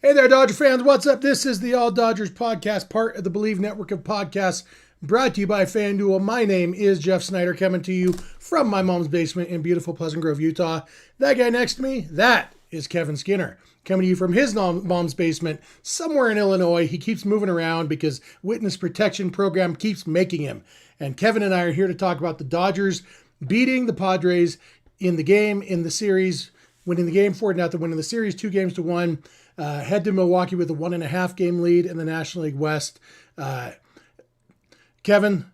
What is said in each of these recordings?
Hey there, Dodger fans. What's up? This is the All Dodgers podcast, part of the Believe network of podcasts, brought to you by FanDuel. My name is Jeff Snyder, coming to you from my mom's basement in beautiful Pleasant Grove, Utah. That guy next to me, that is Kevin Skinner, coming to you from his mom's basement somewhere in Illinois. He keeps moving around because Witness Protection Program keeps making him. And Kevin and I are here to talk about the Dodgers beating the Padres in the series, winning the game 4-0, winning the series 2-1. Head to Milwaukee with a 1.5 game lead in the National League West. Kevin,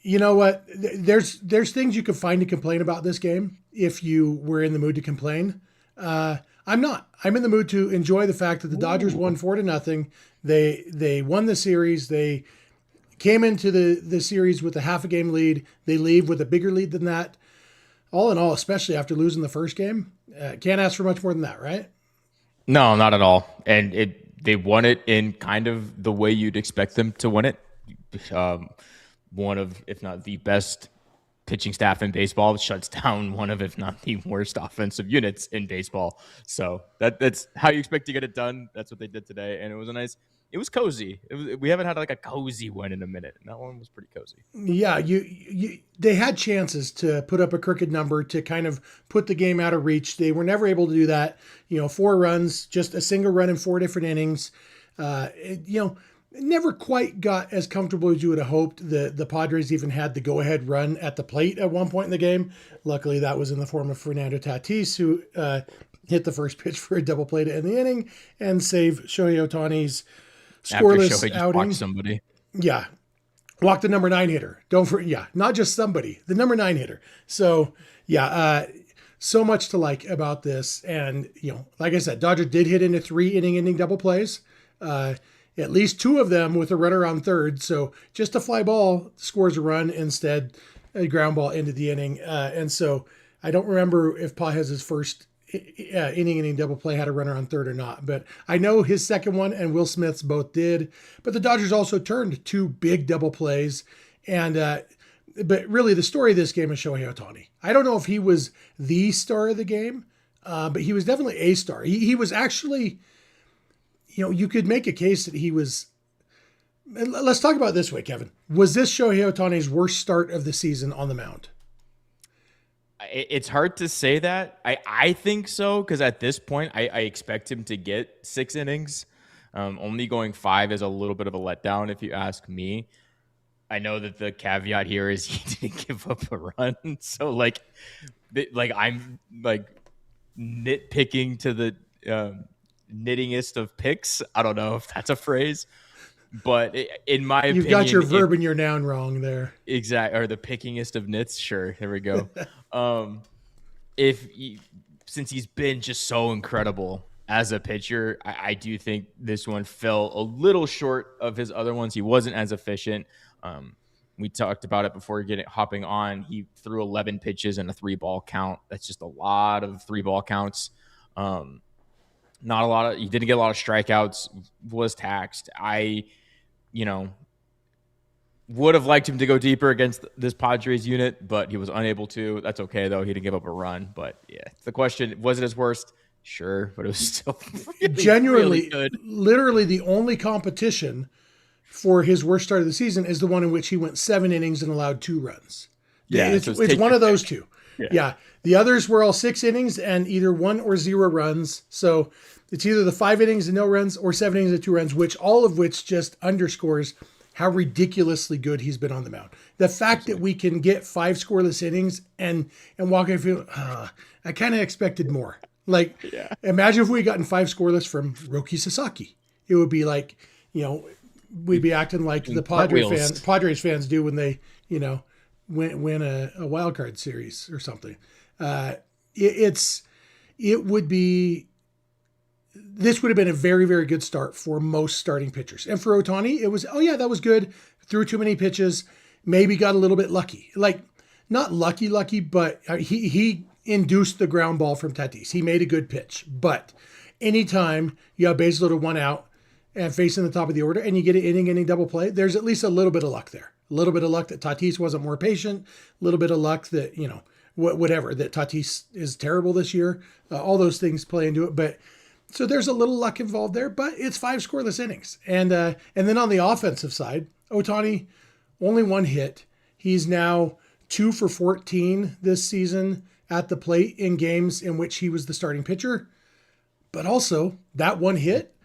you know what? There's things you could find to complain about this game if you were in the mood to complain. I'm not. I'm in the mood to enjoy the fact that the Dodgers won 4-0. They won the series. They came into the series with a half a game lead. They leave with a bigger lead than that. All in all, especially after losing the first game, can't ask for much more than that, right? No, not at all. And they won it in kind of the way you'd expect them to win it. One of, if not the best pitching staff in baseball. It shuts down one of, if not the worst offensive units in baseball. So that's how you expect to get it done. That's what they did today. And it was cozy. We haven't had like a cozy win in a minute. And that one was pretty cozy. Yeah, they had chances to put up a crooked number to kind of put the game out of reach. They were never able to do that. 4 runs, just a single run in 4 different innings. Never quite got as comfortable as you would have hoped. The Padres even had the go-ahead run at the plate at one point in the game. Luckily, that was in the form of Fernando Tatis, who hit the first pitch for a double play to end the inning and save Shohei Ohtani's scoreless outing. Walked somebody. Yeah. Walked the number 9 hitter. Not just somebody, the number 9 hitter. So, so much to like about this. And, like I said, Dodgers did hit into 3 inning double plays. At least 2 of them with a runner on third. So just a fly ball scores a run, instead a ground ball into the inning. And so I don't remember if Pajez's first inning double play had a runner on third or not, but I know his second one and Will Smith's both did. But the Dodgers also turned 2 big double plays. And but really the story of this game is Shohei Ohtani. I don't know if he was the star of the game, but he was definitely a star. He was actually... you could make a case that he was. Let's talk about it this way, Kevin. Was this Shohei Ohtani's worst start of the season on the mound? It's hard to say that. I think so, because at this point, I expect him to get 6 innings. Only going 5 is a little bit of a letdown, if you ask me. I know that the caveat here is he didn't give up a run. So, I'm nitpicking to the knittingest of picks. I don't know if that's a phrase, but in my opinion, you've got your verb and your noun wrong there. Exactly. Or the pickingest of knits. Sure. Here we go. Since he's been just so incredible as a pitcher, I do think this one fell a little short of his other ones. He wasn't as efficient. We talked about it before hopping on. He threw 11 pitches and a 3-ball count. That's just a lot of 3-ball counts. Not a lot of, he didn't get a lot of strikeouts, was taxed. I would have liked him to go deeper against this Padres unit, but he was unable to. That's okay, though. He didn't give up a run. But yeah, the question, was it his worst? Sure, but it was still really, genuinely really good. Literally the only competition for his worst start of the season is the one in which he went 7 innings and allowed 2 runs. Yeah, it's one of those 2. Yeah. The others were all 6 innings and either 1 or 0 runs. So it's either the 5 innings and no runs or 7 innings and 2 runs, all of which just underscores how ridiculously good he's been on the mound. The fact that we can get 5 scoreless innings and walk in field, I kind of expected more. Imagine if we had gotten 5 scoreless from Roki Sasaki. It would be like, we'd be acting like the Padres fans do when they, win a wild card series or something. This would have been a very, very good start for most starting pitchers. And for Ohtani, it was, that was good. Threw too many pitches, maybe got a little bit lucky. Not lucky, but he induced the ground ball from Tatis. He made a good pitch. But anytime you have bases loaded 1 out and facing the top of the order and you get an inning double play, there's at least a little bit of luck there. A little bit of luck that Tatis wasn't more patient. A little bit of luck that, whatever, that Tatis is terrible this year. All those things play into it. But So there's a little luck involved there, but it's 5 scoreless innings. And then on the offensive side, Ohtani, only 1 hit. He's now 2 for 14 this season at the plate in games in which he was the starting pitcher. But also, that 1 hit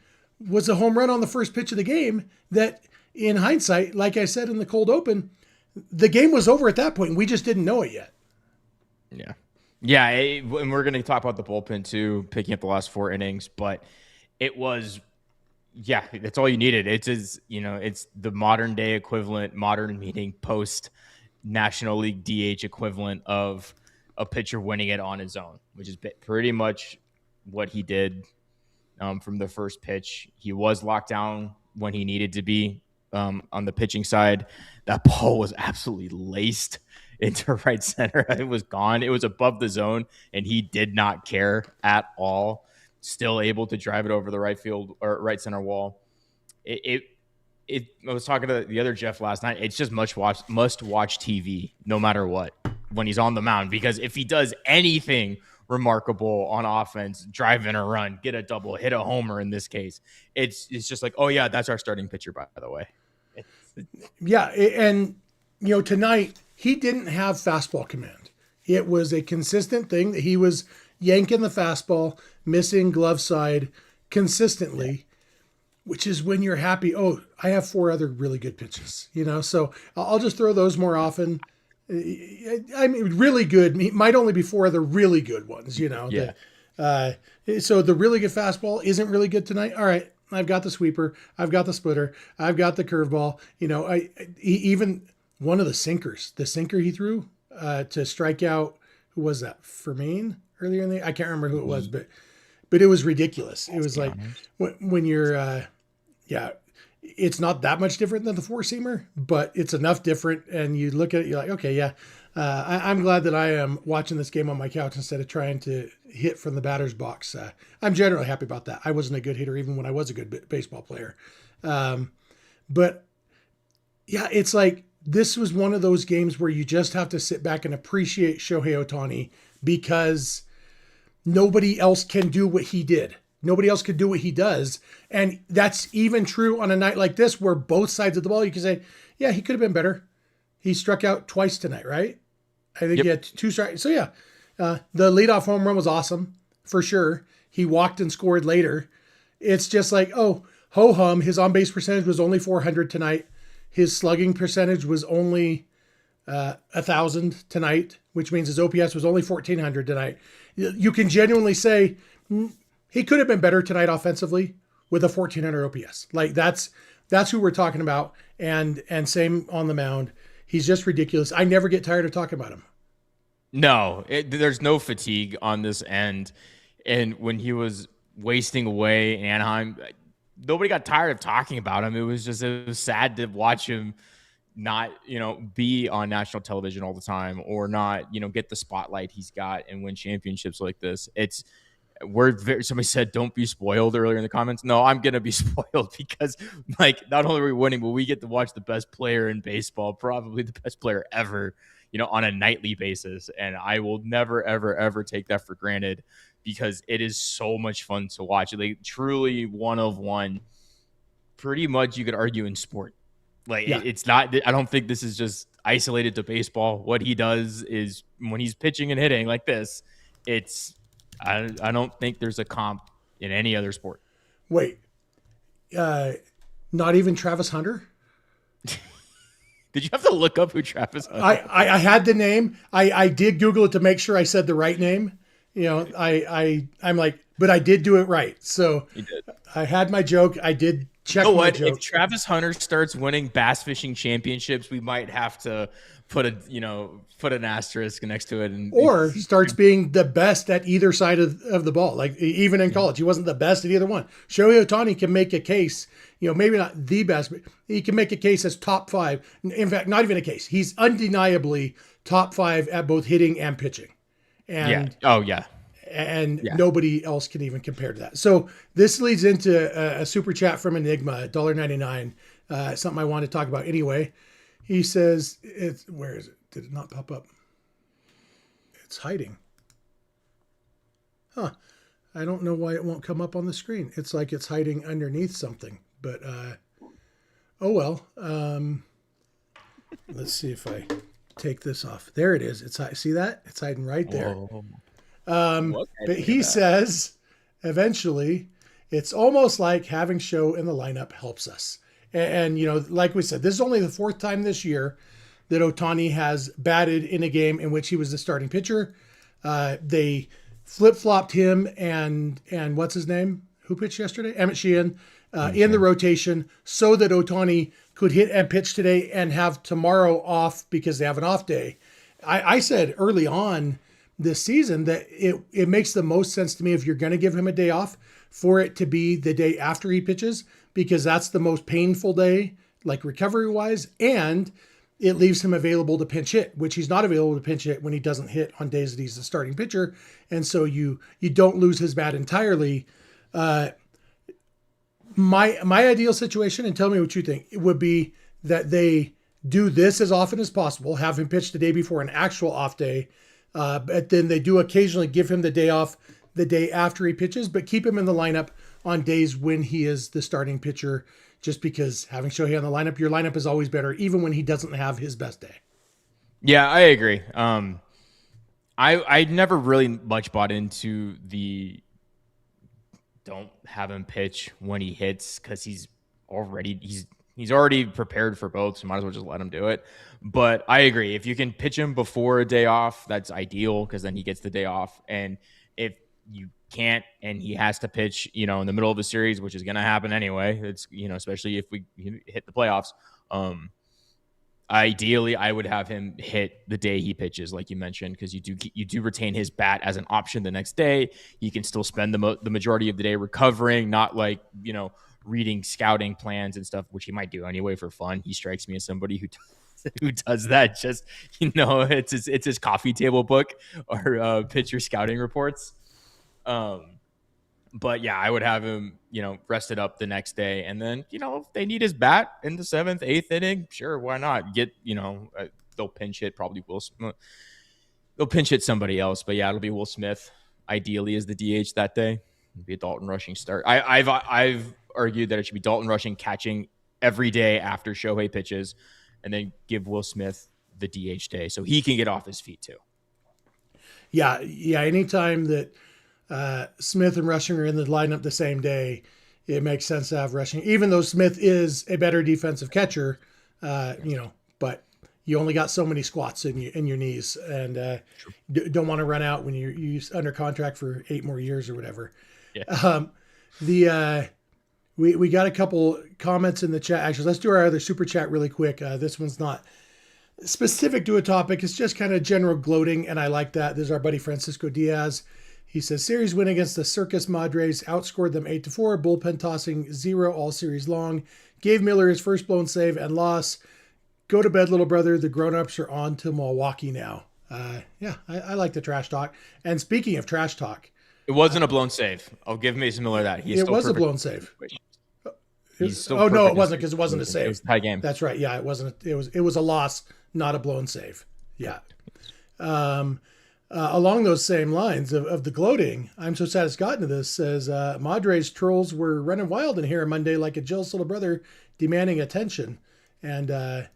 was a home run on the first pitch of the game that, in hindsight, like I said in the cold open, the game was over at that point, and we just didn't know it yet. Yeah. Yeah, and we're going to talk about the bullpen too, picking up the last 4 innings, but it was, yeah, that's all you needed. It's the modern day equivalent, modern meaning post National League DH equivalent of a pitcher winning it on his own, which is pretty much what he did from the first pitch. He was locked down when he needed to be on the pitching side. That ball was absolutely laced into right center. It was gone. It was above the zone, and he did not care at all. Still able to drive it over the right field or right center wall. I was talking to the other Jeff last night. It's just must watch TV, no matter what, when he's on the mound. Because if he does anything remarkable on offense, drive in a run, get a double, hit a homer in this case, it's just like, oh yeah, that's our starting pitcher, by the way. Yeah, and tonight he didn't have fastball command. It was a consistent thing that he was yanking the fastball, missing glove side consistently, which is when you're happy. Oh, I have 4 other really good pitches, so I'll just throw those more often. I mean, really good might only be 4 other really good ones, Yeah. So the really good fastball isn't really good tonight. All right, I've got the sweeper, I've got the splitter, I've got the curveball. Even one of the sinker he threw to strike out. Who was that? Fermin earlier in the. I can't remember who it was, but it was ridiculous. It was like when you're, it's not that much different than the 4-seamer, but it's enough different. And you look at it, you're like, okay, yeah. I'm glad that I am watching this game on my couch instead of trying to hit from the batter's box. I'm generally happy about that. I wasn't a good hitter even when I was a good baseball player. But yeah, it's like this was one of those games where you just have to sit back and appreciate Shohei Ohtani because nobody else can do what he did. Nobody else could do what he does. And that's even true on a night like this where both sides of the ball, you can say, yeah, he could have been better. He struck out twice tonight, right? I think he had 2 strikes. So yeah, the leadoff home run was awesome for sure. He walked and scored later. It's just like, oh, ho-hum, his on-base percentage was only 400 tonight. His slugging percentage was only 1,000 tonight, which means his OPS was only 1,400 tonight. You can genuinely say he could have been better tonight offensively with a 1,400 OPS. Like that's who we're talking about. And same on the mound. He's just ridiculous. I never get tired of talking about him. No, there's no fatigue on this end. And when he was wasting away in Anaheim, nobody got tired of talking about him. It was sad to watch him not, be on national television all the time or not, get the spotlight he's got and win championships like this. Somebody said, don't be spoiled earlier in the comments. No, I'm going to be spoiled because not only are we winning, but we get to watch the best player in baseball, probably the best player ever, on a nightly basis. And I will never, ever, ever take that for granted because it is so much fun to watch. Truly one of one, pretty much you could argue in sport. It's not, I don't think this is just isolated to baseball. What he does is when he's pitching and hitting like this, I don't think there's a comp in any other sport. Wait, not even Travis Hunter? Did you have to look up who Travis Hunter is? I had the name. I did Google it to make sure I said the right name. I'm like, but I did do it right. So You did. I had my joke. I did check my joke. If Travis Hunter starts winning bass fishing championships, we might have to put an asterisk next to it, or starts being the best at either side of the ball. Like even in college, he wasn't the best at either one. Shohei Ohtani can make a case, maybe not the best, but he can make a case as top 5. In fact, not even a case. He's undeniably top 5 at both hitting and pitching. And nobody else can even compare to that. So this leads into a super chat from Enigma, $1.99, something I want to talk about anyway. He says, where is it? Did it not pop up? It's hiding. Huh. I don't know why it won't come up on the screen. It's like it's hiding underneath something, but oh well. Let's see if I take this off. There it is. See that? It's hiding right there. But he says eventually it's almost like having Show in the lineup helps us. And, you know, like we said, this is only the fourth time this year that Ohtani has batted in a game in which he was the starting pitcher. They flip-flopped him and what's his name? Who pitched yesterday? Emmett Sheehan in the rotation so that Ohtani could hit and pitch today and have tomorrow off because they have an off day. I said early on this season that it makes the most sense to me if you're going to give him a day off for it to be the day after he pitches, because that's the most painful day, like recovery-wise, and it leaves him available to pinch hit, which he's not available to pinch hit when he doesn't hit on days that he's the starting pitcher. And so you don't lose his bat entirely. My ideal situation, and tell me what you think, it would be that they do this as often as possible, have him pitch the day before an actual off day, but then they do occasionally give him the day off the day after he pitches, but keep him in the lineup on days when he is the starting pitcher, just because having Shohei on the lineup, your lineup is always better, even when he doesn't have his best day. Yeah, I agree. I never really much bought into the don't have him pitch when he hits, because he's already prepared for both, so might as well just let him do it. But I agree. If you can pitch him before a day off, that's ideal, because then he gets the day off. And if you can't and he has to pitch, in the middle of the series, which is going to happen anyway, it's, especially if we hit the playoffs, ideally I would have him hit the day he pitches, like you mentioned, because you do retain his bat as an option the next day. He can still spend the majority of the day recovering, not like, reading scouting plans and stuff, which he might do anyway for fun. He strikes me as somebody who does that just, it's his coffee table book or pitcher scouting reports. But yeah, I would have him, rested up the next day. And then, if they need his bat in the 7th, 8th inning, sure, why not? They'll pinch hit, probably they'll pinch hit somebody else. But yeah, it'll be Will Smith, ideally, as the DH that day. It'll be a Dalton Rushing start. I've argued that it should be Dalton Rushing catching every day after Shohei pitches, and then give Will Smith the DH day so he can get off his feet too. Yeah. Anytime that Smith and Rushing are in the lineup the same day, it makes sense to have Rushing, even though Smith is a better defensive catcher, but you only got so many squats in your knees, and don't want to run out when you're under contract for 8 more years or whatever. Yeah. We got a couple comments in the chat. Actually, let's do our other super chat really quick. This one's not specific to a topic. It's just kind of general gloating, and I like that. This is our buddy Francisco Diaz. He says, series win against the Circus Madres, outscored them 8-4, bullpen tossing 0 all series long, gave Miller his first blown save and loss. Go to bed, little brother. The grown-ups are on to Milwaukee now. I like the trash talk. And speaking of trash talk, it wasn't a blown save. I'll give Mason Miller that. It was a blown save. No, it wasn't, because it wasn't a save. It was a tie game. That's right. Yeah, it wasn't. It was a loss, not a blown save. Yeah. Along those same lines of the gloating, I'm so sad it's gotten to this, says Madres trolls were running wild in here Monday like a jealous little brother demanding attention. And a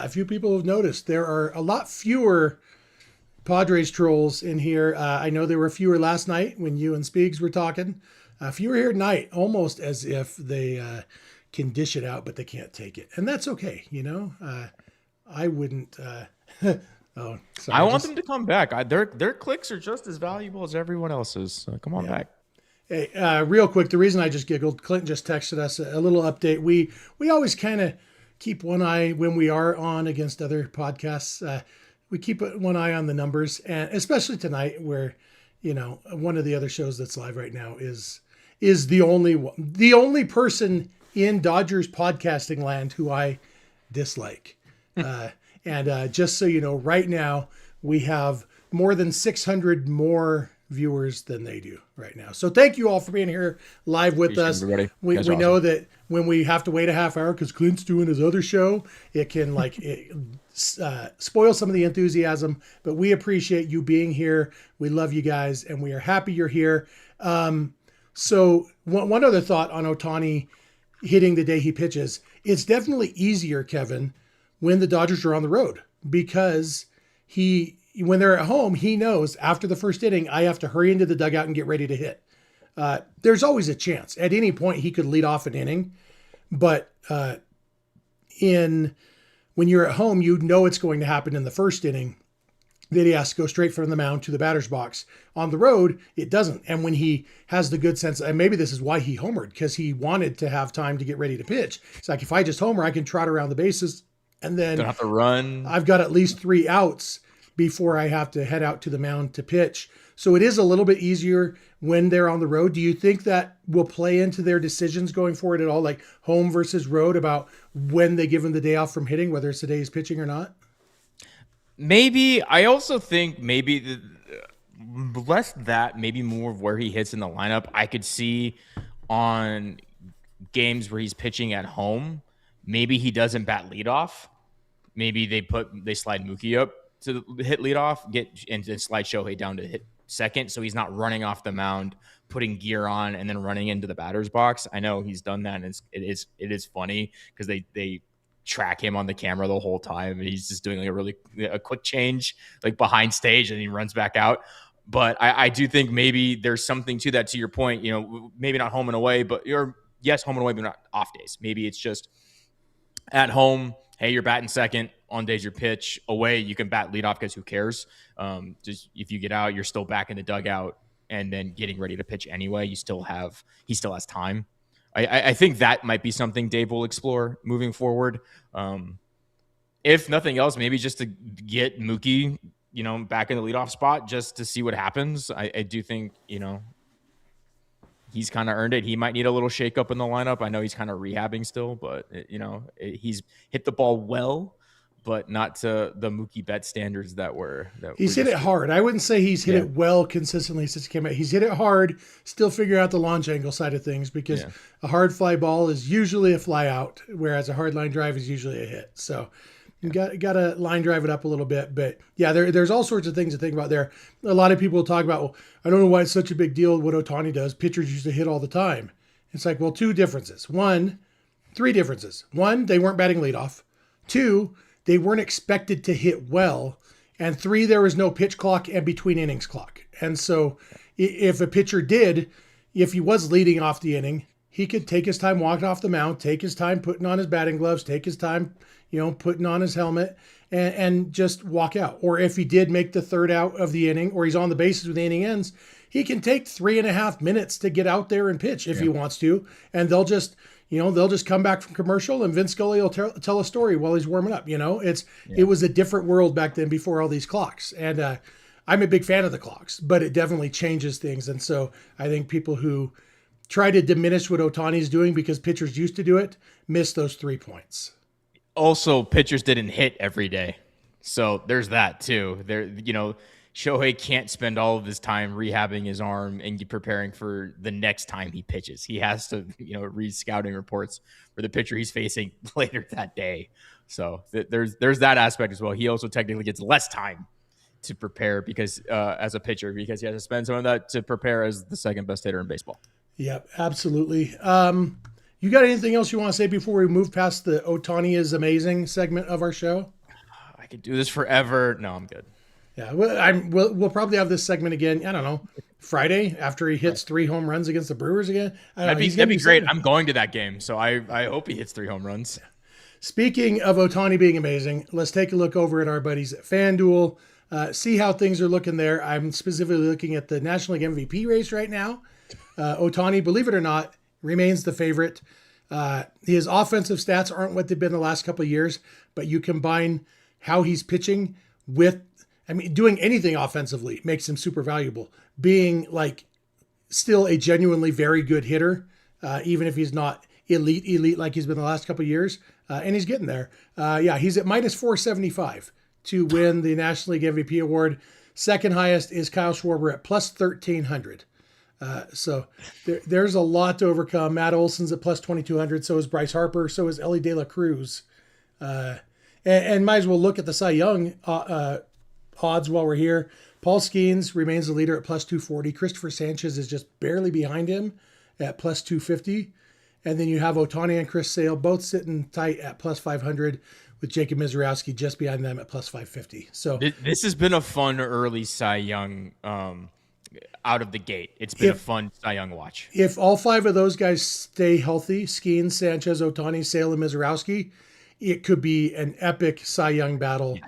few people have noticed there are a lot fewer Padres trolls in here. I know there were fewer last night when you and Speegs were talking. Fewer here tonight, almost as if they can dish it out, but they can't take it. And that's okay, I wouldn't... Oh, sorry, I want them to come back. Their clicks are just as valuable as everyone else's. So come on back. Hey, real quick, the reason I just giggled, Clinton just texted us a little update. We always kind of keep one eye when we are on against other podcasts. We keep one eye on the numbers, and especially tonight, where one of the other shows that's live right now is the only person in Dodgers podcasting land who I dislike. And just so you know, right now we have more than 600 more viewers than they do right now. So thank you all for being here live with us. We know that when we have to wait a half hour because Clint's doing his other show, it can spoil some of the enthusiasm. But we appreciate you being here. We love you guys, and we are happy you're here. So one other thought on Ohtani hitting the day he pitches. It's definitely easier, Kevin, when the Dodgers are on the road, because when they're at home, he knows after the first inning, I have to hurry into the dugout and get ready to hit. There's always a chance. At any point, he could lead off an inning, but when you're at home, you know it's going to happen in the first inning. Then he has to go straight from the mound to the batter's box. On the road, it doesn't. And when he has the good sense, and maybe this is why he homered, because he wanted to have time to get ready to pitch. It's like, if I just homer, I can trot around the bases, and then don't have to run. I've got at least 3 outs before I have to head out to the mound to pitch. So it is a little bit easier when they're on the road. Do you think that will play into their decisions going forward at all, like home versus road, about when they give him the day off from hitting, whether it's the day he's pitching or not? Maybe. I also think maybe less that, maybe more of where he hits in the lineup. I could see on games where he's pitching at home, maybe he doesn't bat leadoff. Maybe they slide Mookie up to hit leadoff, and slide Shohei down to hit second, so he's not running off the mound, putting gear on, and then running into the batter's box. I know he's done that, and it is funny because they track him on the camera the whole time, and he's just doing like a quick change like behind stage, and he runs back out. But I do think maybe there's something to that, to your point, maybe not home and away, but yes, home and away, but not off days. Maybe it's just at home, hey, you're batting second. On days you pitch away, you can bat leadoff because who cares? Just if you get out, you're still back in the dugout and then getting ready to pitch anyway. He still has time. I think that might be something Dave will explore moving forward. If nothing else, maybe just to get Mookie, back in the leadoff spot just to see what happens. I do think, he's kind of earned it. He might need a little shakeup in the lineup. I know he's kind of rehabbing still, but he's hit the ball well, but not to the Mookie Betts standards he's hit it hard. I wouldn't say he's hit it well consistently since he came out. He's hit it hard, still figuring out the launch angle side of things, because a hard fly ball is usually a fly out, whereas a hard line drive is usually a hit. So you got to line drive it up a little bit. But yeah, there's all sorts of things to think about there. A lot of people talk about, well, I don't know why it's such a big deal what Ohtani does. Pitchers used to hit all the time. It's like, well, 3 differences. 1, they weren't batting leadoff. 2, they weren't expected to hit well. And 3, there was no pitch clock and between innings clock. And so if a pitcher if he was leading off the inning, he could take his time walking off the mound, take his time putting on his batting gloves, take his time, putting on his helmet, and just walk out. Or if he did make the 3rd out of the inning, or he's on the bases when the inning ends, he can take 3.5 minutes to get out there and pitch if he wants to. And they'll just come back from commercial, and Vince Scully will tell a story while he's warming up. It was a different world back then before all these clocks. And I'm a big fan of the clocks, but it definitely changes things. And so I think people who try to diminish what Ohtani's doing because pitchers used to do it miss those 3 points. Also, pitchers didn't hit every day. So there's that too. Shohei can't spend all of his time rehabbing his arm and preparing for the next time he pitches. He has to, read scouting reports for the pitcher he's facing later that day. So there's that aspect as well. He also technically gets less time to prepare because as a pitcher, because he has to spend some of that to prepare as the second best hitter in baseball. Yep, absolutely. You got anything else you want to say before we move past the Ohtani is amazing segment of our show? I could do this forever. No, I'm good. Yeah, we'll probably have this segment again. I don't know, Friday after he hits 3 home runs against the Brewers again. That'd be great. I'm going to that game, so I hope he hits 3 home runs. Speaking of Ohtani being amazing, let's take a look over at our buddies at FanDuel, see how things are looking there. I'm specifically looking at the National League MVP race right now. Ohtani, believe it or not, remains the favorite. His offensive stats aren't what they've been the last couple of years, but you combine how he's pitching with, doing anything offensively makes him super valuable. Being still a genuinely very good hitter, even if he's not elite like he's been the last couple of years, and he's getting there. He's at minus 475 to win the National League MVP award. Second highest is Kyle Schwarber at plus 1,300. So there's a lot to overcome. Matt Olson's at plus 2,200. So is Bryce Harper. So is Ellie De La Cruz. And might as well look at the Cy Young odds while we're here. Paul Skeens remains the leader at plus 240. Christopher Sanchez is just barely behind him at plus 250. And then you have Ohtani and Chris Sale both sitting tight at plus 500, with Jacob Misiorowski just behind them at plus 550. So this has been a fun early Cy Young out of the gate. It's been a fun Cy Young watch. If all 5 of those guys stay healthy, Skeens, Sanchez, Ohtani, Sale, and Misiorowski, it could be an epic Cy Young battle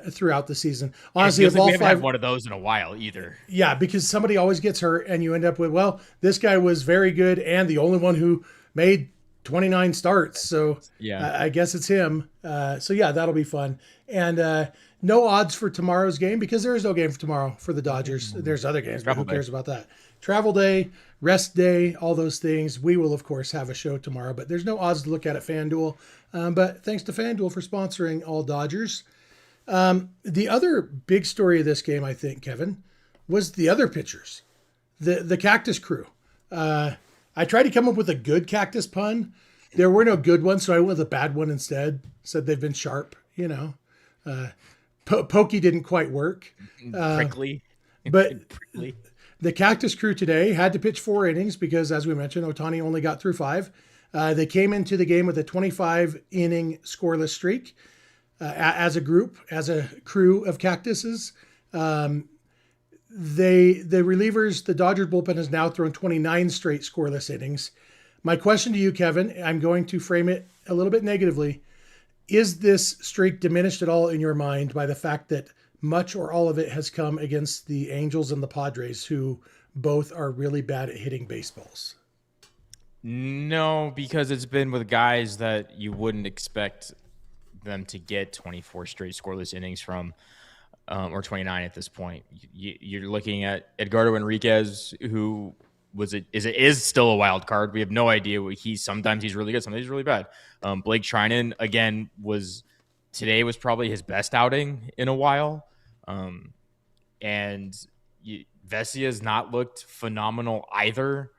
throughout the season. Honestly, if all we haven't 5, had one of those in a while either. Yeah, because somebody always gets hurt, and you end up with, well, this guy was very good and the only one who made 29 starts. So I guess it's him. So yeah, that'll be fun. And no odds for tomorrow's game because there is no game for tomorrow for the Dodgers. There's other games, but who cares about that? Travel day, rest day, all those things. We will, of course, have a show tomorrow, but there's no odds to look at FanDuel. But thanks to FanDuel for sponsoring all Dodgers. The other big story of this game, I think, Kevin, was the other pitchers, the Cactus Crew. I tried to come up with a good cactus pun. There were no good ones, so I went with a bad one instead. Said they've been sharp, Pokey didn't quite work. Prickly. But Prickly. The Cactus Crew today had to pitch 4 innings because, as we mentioned, Ohtani only got through 5. They came into the game with a 25-inning scoreless streak as a group, as a crew of cactuses. The relievers, the Dodgers bullpen has now thrown 29 straight scoreless innings. My question to you, Kevin, I'm going to frame it a little bit negatively. Is this streak diminished at all in your mind by the fact that much or all of it has come against the Angels and the Padres, who both are really bad at hitting baseballs? No, because it's been with guys that you wouldn't expect them to get 24 straight scoreless innings from. Or 29 at this point. You're looking at Edgardo Enriquez, who is still a wild card. We have no idea what sometimes he's really good, sometimes he's really bad. Blake Trinan again today was probably his best outing in a while. And Vesia has not looked phenomenal either.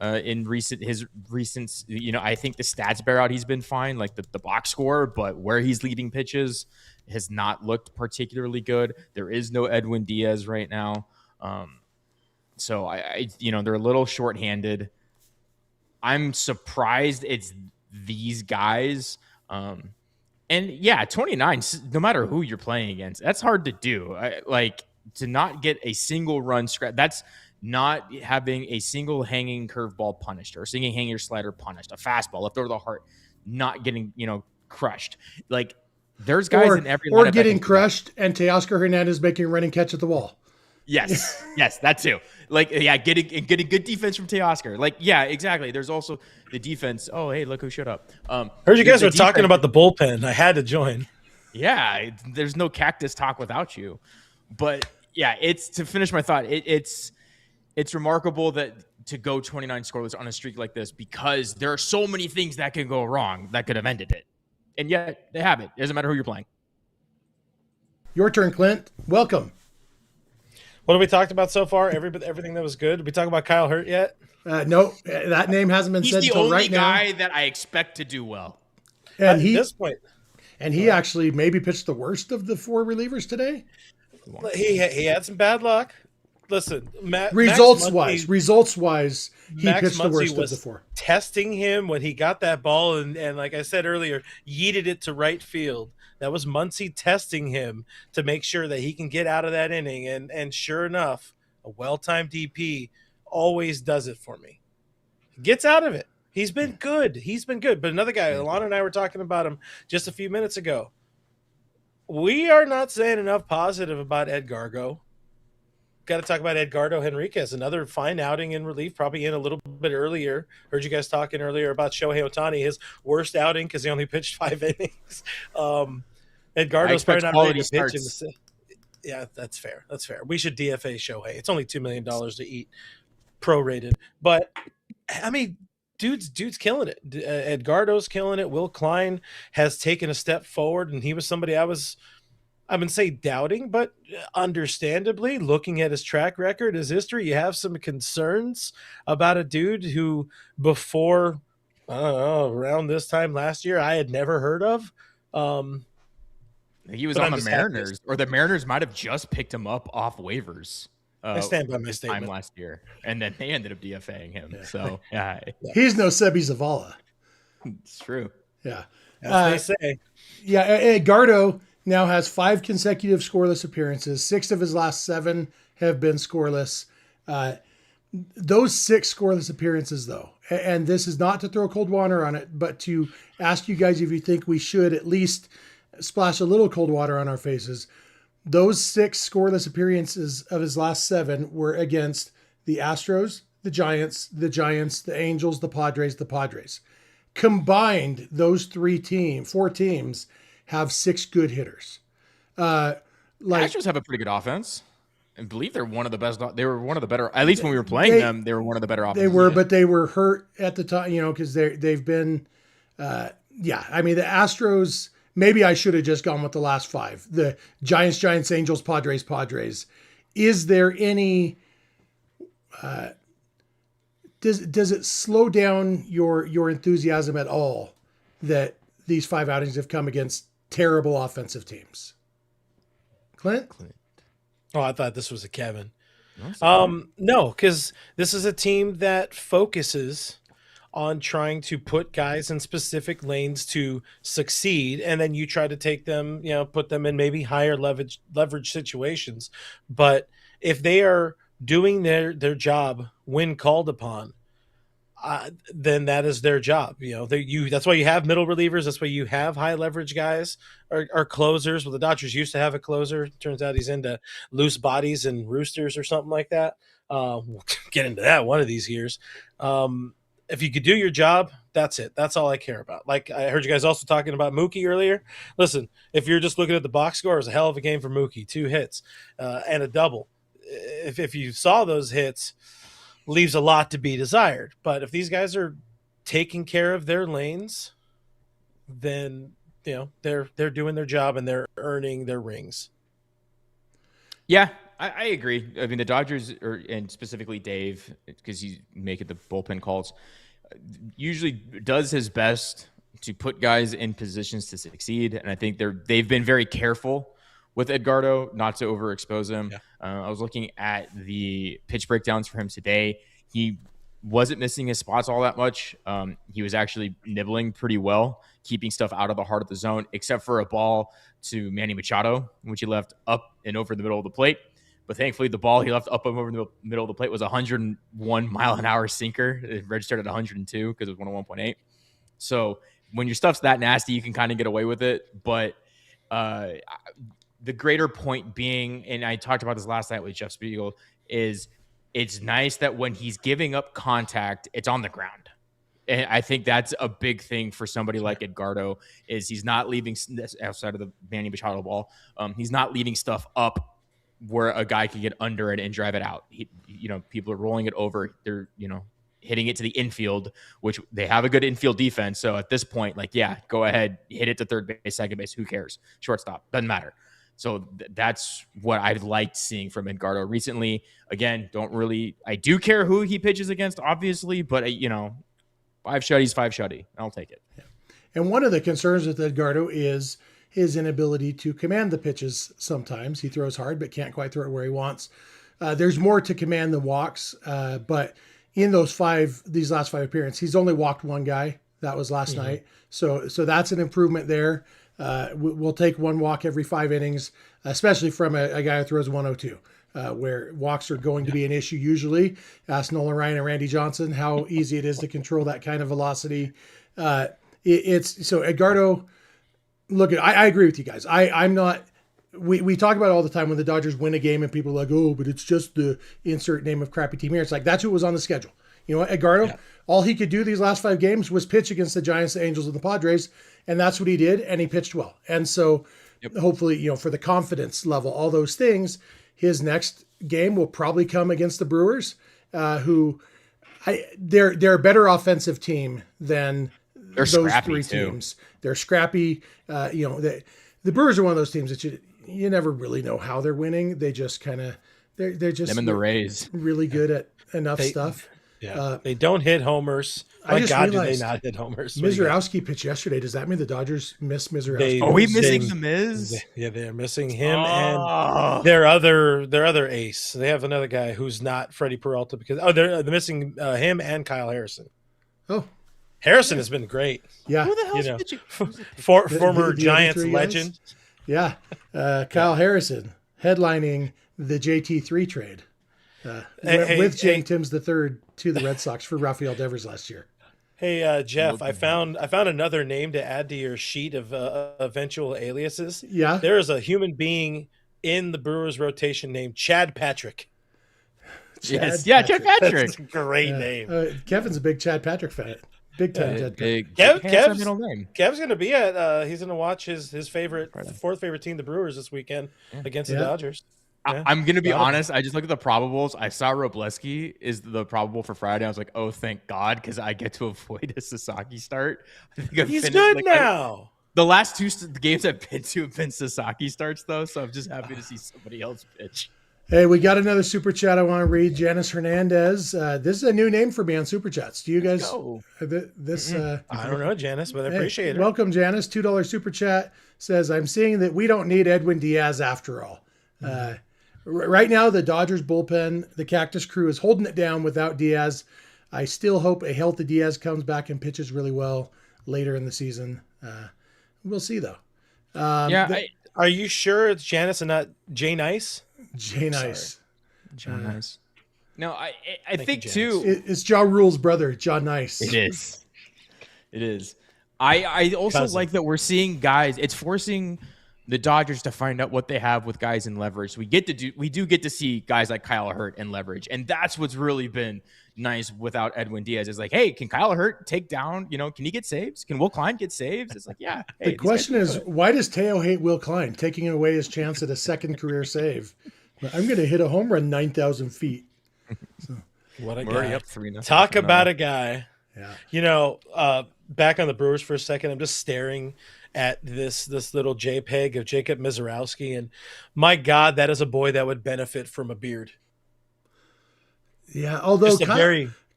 In his recent, I think the stats bear out he's been fine, like the box score, but where he's leading pitches has not looked particularly good. There is no Edwin Diaz right now. So they're a little shorthanded. I'm surprised it's these guys. And yeah, 29, no matter who you're playing against, that's hard to do. To not get a single run scratch, that's not having a single hanging curveball punished or a single hanging slider punished, a fastball left over the heart, not getting, crushed. Like there's guys in every or getting crushed and Teoscar Hernandez making a running catch at the wall. Yes, that too. Getting good defense from Teoscar. Exactly. There's also the defense. Oh, hey, look who showed up. Heard you guys were talking about the bullpen. I had to join. Yeah, there's no cactus talk without you. But yeah, it's to finish my thought. It's remarkable that to go 29 scoreless on a streak like this because there are so many things that can go wrong that could have ended it. And yet they have it. It doesn't matter who you're playing. Your turn, Clint. Welcome. What have we talked about so far? Everything that was good. Did we talk about Kyle Hurt yet? No, that name hasn't been said until right now. He's the only guy that I expect to do well. And at this point. And he actually maybe pitched the worst of the 4 relievers today. He had some bad luck. Listen, results wise, he Max pitched the worst was of the 4. Testing him when he got that ball and like I said earlier, yeeted it to right field. That was Muncy testing him to make sure that he can get out of that inning. And sure enough, a well-timed DP always does it for me. He gets out of it. He's been good. But another guy, Alana and I were talking about him just a few minutes ago. We are not saying enough positive about Edgardo. Got to talk about Edgardo Henriquez, another fine outing in relief, probably in a little bit earlier. Heard you guys talking earlier about Shohei Ohtani, his worst outing because he only pitched 5 innings. Edgardo's probably not ready to pitch in the. Yeah, that's fair. We should DFA Shohei. It's only $2 million to eat, prorated. But I mean, dude's killing it. Edgardo's killing it. Will Klein has taken a step forward, and he was somebody I wouldn't say doubting, but understandably, looking at his track record, his history, you have some concerns about a dude who before, I don't know, around this time last year, I had never heard of. He was But on I'm the just happy. Mariners, or the Mariners might have just picked him up off waivers. I stand by my Time statement. last year, and then they ended up DFAing him. So yeah, He's no Sebi Zavala. it's true. Yeah. As they say. Yeah, Edgardo now has 5 consecutive scoreless appearances. 6 of his last 7 have been scoreless. Those 6 scoreless appearances, though, and this is not to throw cold water on it, but to ask you guys if you think we should at least splash a little cold water on our faces. Those 6 scoreless appearances of his last 7 were against the Astros, the Giants, the Angels, the Padres. Combined, those 4 teams have 6 good hitters. Astros have a pretty good offense. I believe they're one of the best. They were one of the better, at least when we were playing them, they were one of the better offenses. They were, but they were hurt at the time, because they've been, I mean, the Astros, maybe I should have just gone with the last 5. The Giants, Angels, Padres. Is there any, does it slow down your enthusiasm at all that these 5 outings have come against terrible offensive teams? Clint? Oh, I thought this was a Kevin. No, because this is a team that focuses on trying to put guys in specific lanes to succeed, and then you try to take them, put them in maybe higher leverage situations. But if they are doing their job when called upon, then that is their job. That's why you have middle relievers. That's why you have high leverage guys or closers. Well, the Dodgers used to have a closer. Turns out he's into loose bodies and roosters or something like that. We'll get into that one of these years. If you could do your job, that's it. That's all I care about. Like I heard you guys also talking about Mookie earlier. Listen, if you're just looking at the box score, it was a hell of a game for Mookie. 2 hits and a double. If you saw those hits, leaves a lot to be desired. But if these guys are taking care of their lanes, then they're doing their job and they're earning their rings. Yeah, I agree. I mean, the Dodgers, and specifically Dave, because he's making the bullpen calls, usually does his best to put guys in positions to succeed. And I think they've been very careful with Edgardo not to overexpose him. Yeah. I was looking at the pitch breakdowns for him today. He wasn't missing his spots all that much. He was actually nibbling pretty well, keeping stuff out of the heart of the zone, except for a ball to Manny Machado, which he left up and over the middle of the plate. But thankfully, the ball he left up and over the middle of the plate was a 101-mile-an-hour sinker. It registered at 102 because it was 101.8. So when your stuff's that nasty, you can kind of get away with it. But the greater point being, and I talked about this last night with Jeff Spiegel, is it's nice that when he's giving up contact, it's on the ground. And I think that's a big thing for somebody like Edgardo, is he's not leaving, outside of the Manny Machado ball, he's not leaving stuff up where a guy can get under it and drive it out. People are rolling it over. They're, hitting it to the infield, which they have a good infield defense. So at this point, go ahead, hit it to third base, second base, who cares? Shortstop, doesn't matter. So that's what I've liked seeing from Edgardo recently. Again, I do care who he pitches against, obviously, but 5 shutty. I'll take it. Yeah. And one of the concerns with Edgardo is his inability to command the pitches sometimes. He throws hard, but can't quite throw it where he wants. There's more to command than walks, but in these last 5 appearances, he's only walked 1 guy. That was last night. So that's an improvement there. We'll take 1 walk every 5 innings, especially from a guy who throws 102, where walks are going to be an issue usually. Ask Nolan Ryan and Randy Johnson how easy it is to control that kind of velocity. So Edgardo, look, I agree with you guys. I'm not. We talk about it all the time when the Dodgers win a game and people are like, oh, but it's just the insert name of crappy team here. It's like, that's who was on the schedule. Edgardo, all he could do these last 5 games was pitch against the Giants, the Angels, and the Padres. And that's what he did. And he pitched well. And so hopefully, for the confidence level, all those things, his next game will probably come against the Brewers, they're a better offensive team than those 3 teams. They're scrappy. The Brewers are one of those teams that you never really know how they're winning. They just kind of, they're just them and the Rays really good at enough stuff. Yeah, they don't hit homers. My God, do they not hit homers? Mizorowski pitched yesterday. Does that mean the Dodgers miss Mizorowski? Are we missing the Miz? They're missing him and their other ace. They have another guy who's not Freddie Peralta because they're missing him and Kyle Harrison. Oh, Harrison has been great. Yeah, Who the hell's pitching? Former Giants legend. Yeah, Kyle Harrison headlining the JT3 trade with Jane Timms III to the Red Sox for Rafael Devers last year. Hey Jeff, I found another name to add to your sheet of eventual aliases. Yeah, there is a human being in the Brewers rotation named Chad Patrick. Chad Patrick. That's a great name. Kevin's a big Chad Patrick fan. Big time Chad Patrick. Kev's going to be at. He's going to watch his fourth favorite team, the Brewers, this weekend against the Dodgers. Yeah. I'm going to be honest. I just looked at the probables. I saw Robleski is the probable for Friday. I was like, oh, thank God, because I get to avoid a Sasaki start. I think he's good now. The last two games I've been to have been Sasaki starts, though, so I'm just happy to see somebody else pitch. Hey, we got another super chat I want to read. Janice Hernandez. This is a new name for me on super chats. Do you guys? I don't know, Janice, but I appreciate it. Welcome, Janice. $2 super chat says, "I'm seeing that we don't need Edwin Diaz after all. Right now, the Dodgers bullpen, the Cactus Crew is holding it down without Diaz. I still hope a healthy Diaz comes back and pitches really well later in the season. We'll see, though." Are you sure it's Janice and not Jay Nice? Jay Nice. John Nice. No, I think you, too. It's Ja Rule's brother, John Nice. It is. I also like that we're seeing guys. It's forcing the Dodgers to find out what they have with guys in leverage. We do get to see guys like Kyle Hurt in leverage, and that's what's really been nice without Edwin Diaz. Is like, hey, can Kyle Hurt take down? Can he get saves? Can Will Klein get saves? It's like, yeah. Hey, the question is, why does Teo hate Will Klein, taking away his chance at a second career save? I'm going to hit a home run 9,000 feet. So. What a guy! Up 3-0. Talk about a guy. Yeah. Back on the Brewers for a second. I'm just staring at this little JPEG of Jacob Mizorowski, and my God, that is a boy that would benefit from a beard. Yeah, although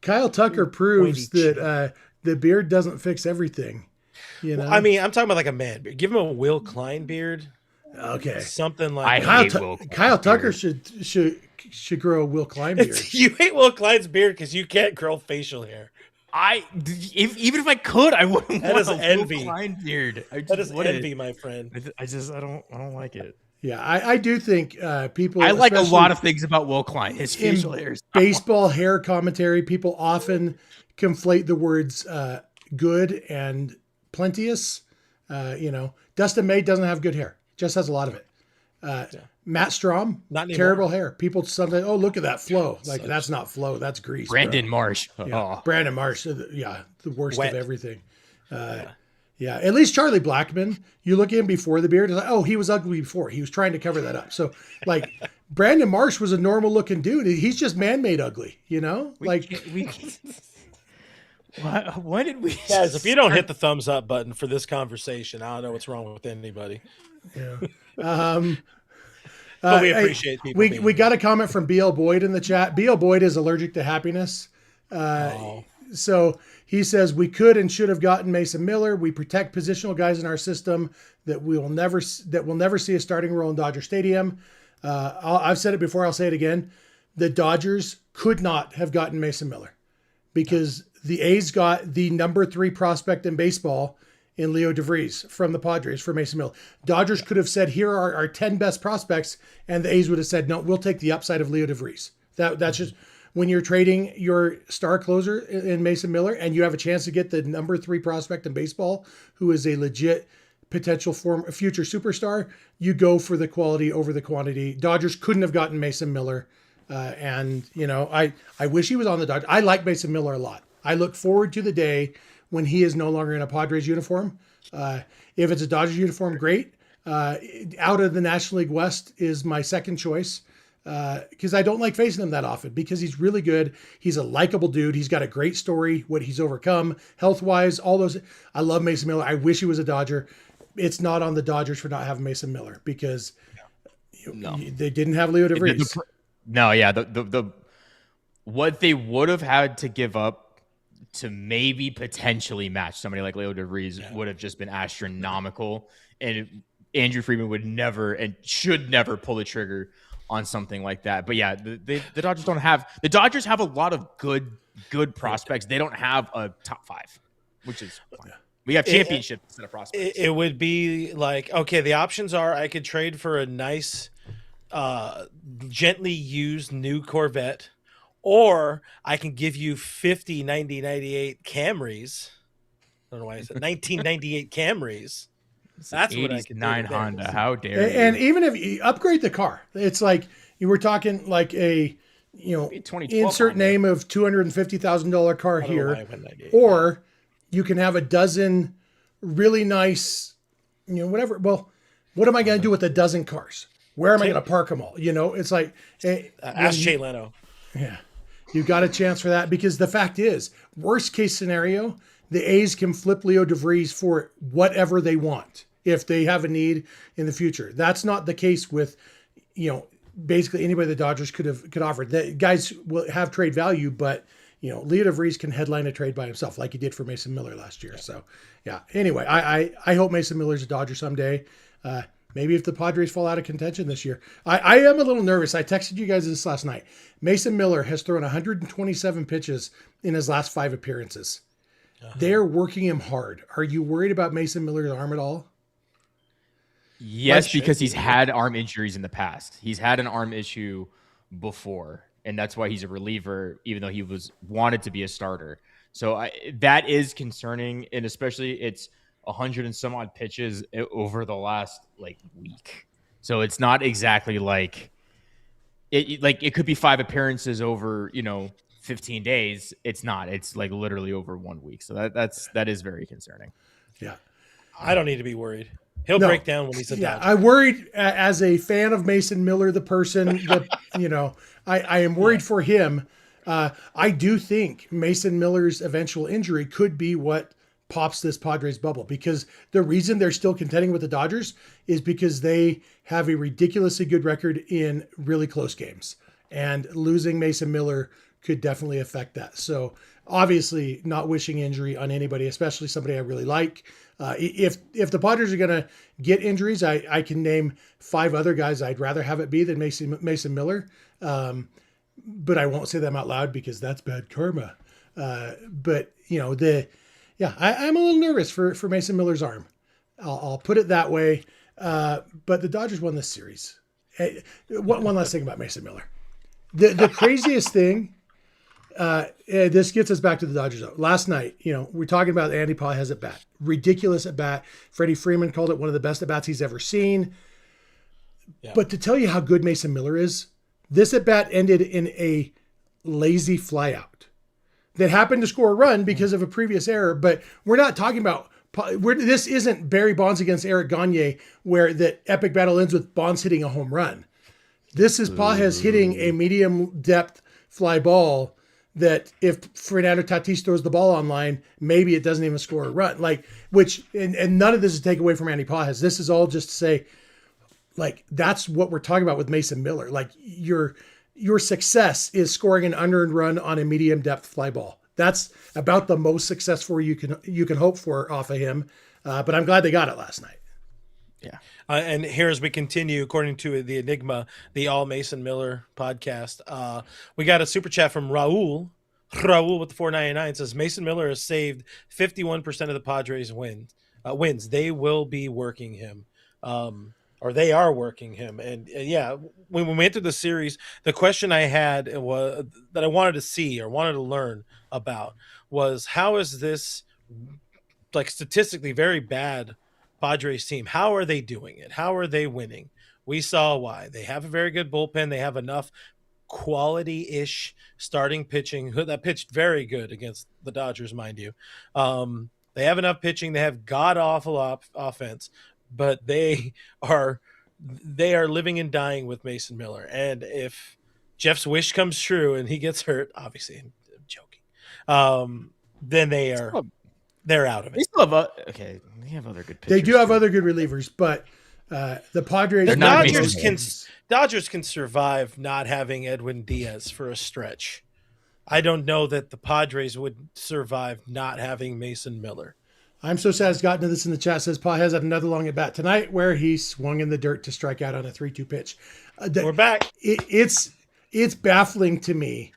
Kyle Tucker proves that the beard doesn't fix everything. Well, I mean, I'm talking about like a man beard. Give him a Will Klein beard. Okay, something like Kyle Tucker should grow a Will Klein beard. You hate Will Klein's beard because you can't grow facial hair. Even if I could, I wouldn't. That want is envy. Will Klein beard. That is envy, my friend. I don't like it. Yeah, I do think people. I like a lot of things about Will Klein. His facial hair. Baseball hair commentary. People often conflate the words "good" and "plenteous." Dustin May doesn't have good hair. Just has a lot of it. Matt Strom, terrible hair. People sometimes, look at that flow. Like, that's not flow. That's grease. Brandon Marsh. Yeah. Brandon Marsh. The worst of everything. Yeah. At least Charlie Blackmon, you look at him before the beard, it's like, he was ugly before. He was trying to cover that up. So, like, Brandon Marsh was a normal looking dude. He's just man-made ugly, When did we? Guys, if you don't hit the thumbs up button for this conversation, I don't know what's wrong with anybody. Yeah. But we appreciate people. We got a comment from BL Boyd in the chat. BL Boyd is allergic to happiness. So he says we could and should have gotten Mason Miller. We protect positional guys in our system that will never see a starting role in Dodger Stadium. I've said it before. I'll say it again. The Dodgers could not have gotten Mason Miller because the A's got the number 3 prospect in baseball in Leo DeVries from the Padres for Mason Miller. Dodgers could have said, here are our 10 best prospects, and the A's would have said, no, we'll take the upside of Leo DeVries. That's just when you're trading your star closer in Mason Miller and you have a chance to get the number 3 prospect in baseball, who is a legit potential future superstar, you go for the quality over the quantity. Dodgers couldn't have gotten Mason Miller. I wish he was on the Dodgers. I like Mason Miller a lot. I look forward to the day when he is no longer in a Padres uniform. If it's a Dodgers uniform, great. Out of the National League West is my second choice because I don't like facing him that often because he's really good. He's a likable dude. He's got a great story, what he's overcome health-wise, all those. I love Mason Miller. I wish he was a Dodger. It's not on the Dodgers for not having Mason Miller because they didn't have Leo DeVries. No, yeah. what they would have had to give up to maybe potentially match somebody like Leo DeVries would have just been astronomical. And Andrew Friedman would never and should never pull the trigger on something like that. But yeah, the Dodgers don't have – the Dodgers have a lot of good prospects. They don't have a top 5, which is fine. We have championship instead of prospects. It would be like, okay, the options are I could trade for a nice, gently used new Corvette, or I can give you 50 1998 Camrys. I don't know why I said 1998 Camrys. That's what I could do. 9 Honda. How dare you? And even if you upgrade the car, it's like you were talking like a, insert Honda. name of $250,000 car here, or you can have a dozen really nice, whatever. Well, what am I going to do with a dozen cars? Where am I going to park them all? It's like, ask Jay Leno. Yeah, you got a chance for that, because the fact is, worst case scenario, the A's can flip Leo DeVries for whatever they want if they have a need in the future. That's not the case with, basically anybody the Dodgers could offer. The guys will have trade value, but Leo DeVries can headline a trade by himself, like he did for Mason Miller last year. So, yeah. Anyway, I hope Mason Miller's a Dodger someday. Maybe if the Padres fall out of contention this year. I am a little nervous. I texted you guys this last night. Mason Miller has thrown 127 pitches in his last 5 appearances. They're working him hard. Are you worried about Mason Miller's arm at all? Yes, because he's had arm injuries in the past. He's had an arm issue before, and that's why he's a reliever, even though he wanted to be a starter. So that is concerning, and especially it's 100 and some odd pitches over the last week. So it's not exactly like it could be 5 appearances over 15 days. It's not. It's literally over 1 week. So that is very concerning. Yeah, I don't need to be worried. He'll break down when he's a Dodger. I worried as a fan of Mason Miller, the person that I am worried for him. I do think Mason Miller's eventual injury could be what pops this Padres bubble, because the reason they're still contending with the Dodgers is because they have a ridiculously good record in really close games, and losing Mason Miller could definitely affect that. So obviously not wishing injury on anybody, especially somebody I really like. If the Padres are going to get injuries, I can name 5 other guys I'd rather have it be than Mason Miller. But I won't say them out loud because that's bad karma. But I'm a little nervous for Mason Miller's arm. I'll put it that way. But the Dodgers won this series. One last thing about Mason Miller. The craziest thing, this gets us back to the Dodgers. Last night, we're talking about Andy Pages at bat. Ridiculous at bat. Freddie Freeman called it one of the best at bats he's ever seen. Yeah. But to tell you how good Mason Miller is, this at bat ended in a lazy flyout that happened to score a run because of a previous error. But we're not talking about this isn't Barry Bonds against Eric Gagne, where that epic battle ends with Bonds hitting a home run. This is Pages hitting a medium depth fly ball that if Fernando Tatis throws the ball on line, maybe it doesn't even score a run. And none of this is take away from Andy Pages. This is all just to say, that's what we're talking about with Mason Miller. Your success is scoring an unearned run on a medium depth fly ball. That's about the most successful you can hope for off of him. But I'm glad they got it last night. Yeah. And here as we continue, according to the Enigma, the All Mason Miller podcast, we got a super chat from Raul. Raul with the 499 says Mason Miller has saved 51% of the Padres wins. They will be working him. Or they are working him. And when we went through the series, the question I had was that I wanted to see or wanted to learn about was, how is this statistically very bad Padres team? How are they doing it? How are they winning? We saw why. They have a very good bullpen. They have enough quality-ish starting pitching that pitched very good against the Dodgers, mind you. They have enough pitching. They have god-awful offense. But they are living and dying with Mason Miller. And if Jeff's wish comes true and he gets hurt, obviously I'm joking, then they're out of it. They still have they have other good pitchers. They do have other good relievers, but the Padres, Dodgers can survive not having Edwin Diaz for a stretch. I don't know that the Padres would survive not having Mason Miller. I'm so sad. Has gotten to this in the chat. Says Paul has had another long at bat tonight where he swung in the dirt to strike out on a 3-2 pitch. We're back. It's baffling to me.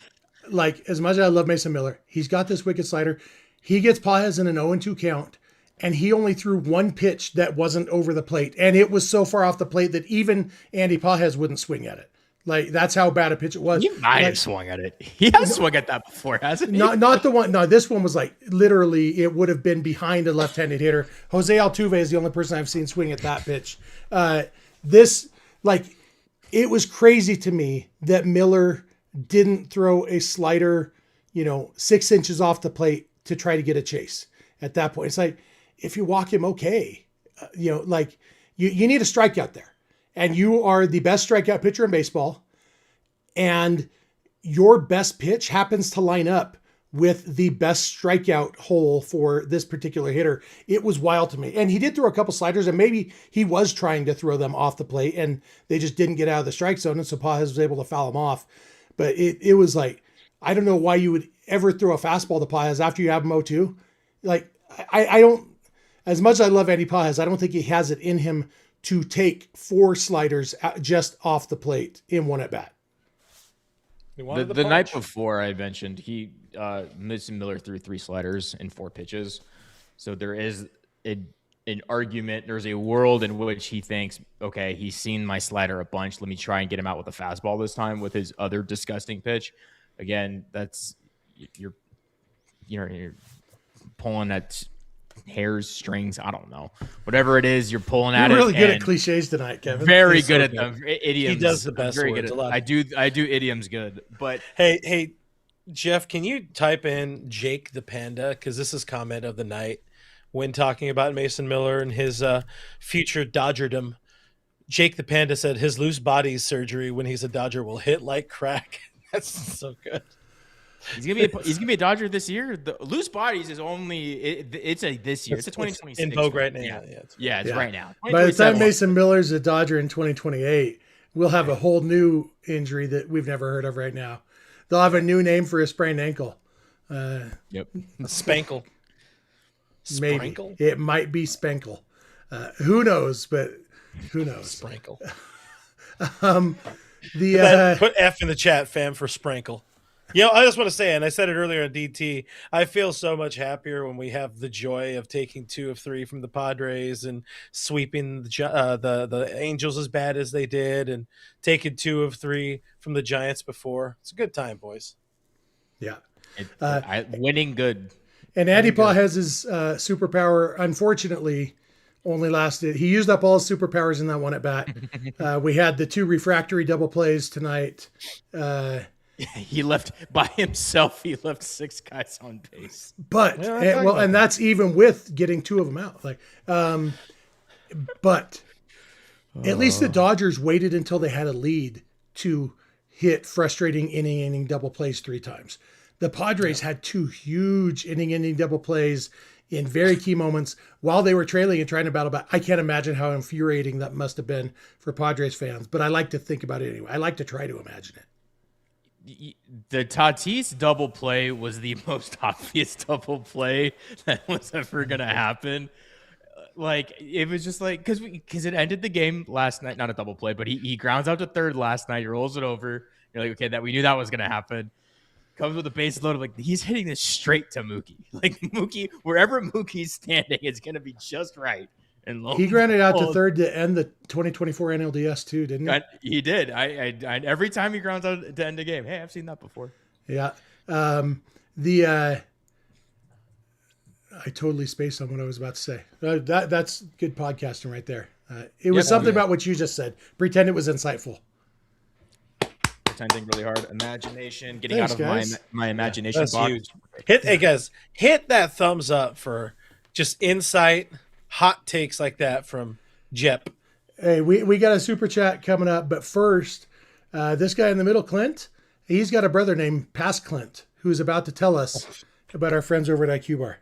Like, as much as I love Mason Miller, he's got this wicked slider. He gets Pages in an 0-2 count, and he only threw one pitch that wasn't over the plate, and it was so far off the plate that even Andy Pages wouldn't swing at it. Like, that's how bad a pitch it was. He might have swung at it. He has swung at that before, hasn't he? Not the one. No, this one was like literally it would have been behind a left-handed hitter. Jose Altuve is the only person I've seen swing at that pitch. It was crazy to me that Miller didn't throw a slider, 6 inches off the plate to try to get a chase at that point. It's like, if you walk him, okay. You need a strikeout there. And you are the best strikeout pitcher in baseball. And your best pitch happens to line up with the best strikeout hole for this particular hitter. It was wild to me. And he did throw a couple sliders, and maybe he was trying to throw them off the plate and they just didn't get out of the strike zone. And so Pages was able to foul him off. But it was like, I don't know why you would ever throw a fastball to Pages after you have him 0-2. Like, I don't, as much as I love Andy Pages, I don't think he has it in him to take 4 sliders just off the plate in one at bat. The night before I mentioned Mason Miller threw 3 sliders in 4 pitches. So there is an argument. There's a world in which he thinks, okay, he's seen my slider a bunch. Let me try and get him out with a fastball this time with his other disgusting pitch. Again, that's you're pulling at hairs, strings, I don't know. Whatever it is, you're pulling at it. You're really good at cliches tonight, Kevin. Very good at them. Idioms. He does the best very words. Good at, I do idioms good. But hey, Jeff, can you type in Jake the Panda? Because this is comment of the night when talking about Mason Miller and his future Dodgerdom. Jake the Panda said his loose body surgery when he's a Dodger will hit like crack. That's so good. He's gonna be a Dodger this year. The loose bodies is only it's a this year. It's a 2026 in vogue right now. Yeah, it's right now. By the time Mason Miller's a Dodger in 2028, we'll have a whole new injury that we've never heard of right now. They'll have a new name for a sprained ankle. Yep, Spankle. Maybe Sprankle? It might be Spankle. Who knows? But who knows? Sprankle. Put F in the chat, fam, for Sprankle. I just want to say, and I said it earlier on DT, I feel so much happier when we have the joy of taking 2 of 3 from the Padres and sweeping the Angels as bad as they did and taking 2 of 3 from the Giants before. It's a good time, boys. Yeah. Winning good. And Andy Pages' superpower, unfortunately, only lasted. He used up all his superpowers in that one at bat. We had the 2 refractory double plays tonight. He left by himself. He left 6 guys on base. But and that's even with getting 2 of them out. But at least the Dodgers waited until they had a lead to hit frustrating inning double plays 3 times. The Padres had 2 huge inning double plays in very key moments while they were trailing and trying to battle back. I can't imagine how infuriating that must have been for Padres fans, but I like to think about it anyway. I like to try to imagine it. The Tatis double play was the most obvious double play that was ever going to happen. It was just because it ended the game last night, not a double play, but he grounds out to third last night. He rolls it over. You're like, okay, that we knew that was going to happen. Comes with a base load. He's hitting this straight to Mookie. Mookie, wherever Mookie's standing, it's going to be just right. And he grounded out to third to end the 2024 NLDS too, didn't he? He did. I every time he grounds out to end a game. Hey, I've seen that before. Yeah. I totally spaced on what I was about to say. That's good podcasting right there. It was something about what you just said. Pretend it was insightful. Pretending really hard. Imagination. Getting out of my imagination box. Huge. Hey guys, hit that thumbs up for just insight. Hot takes like that from Jep. Hey, we got a super chat coming up, but first, this guy in the middle, Clint, he's got a brother named Past Clint, who's about to tell us about our friends over at IQ Bar.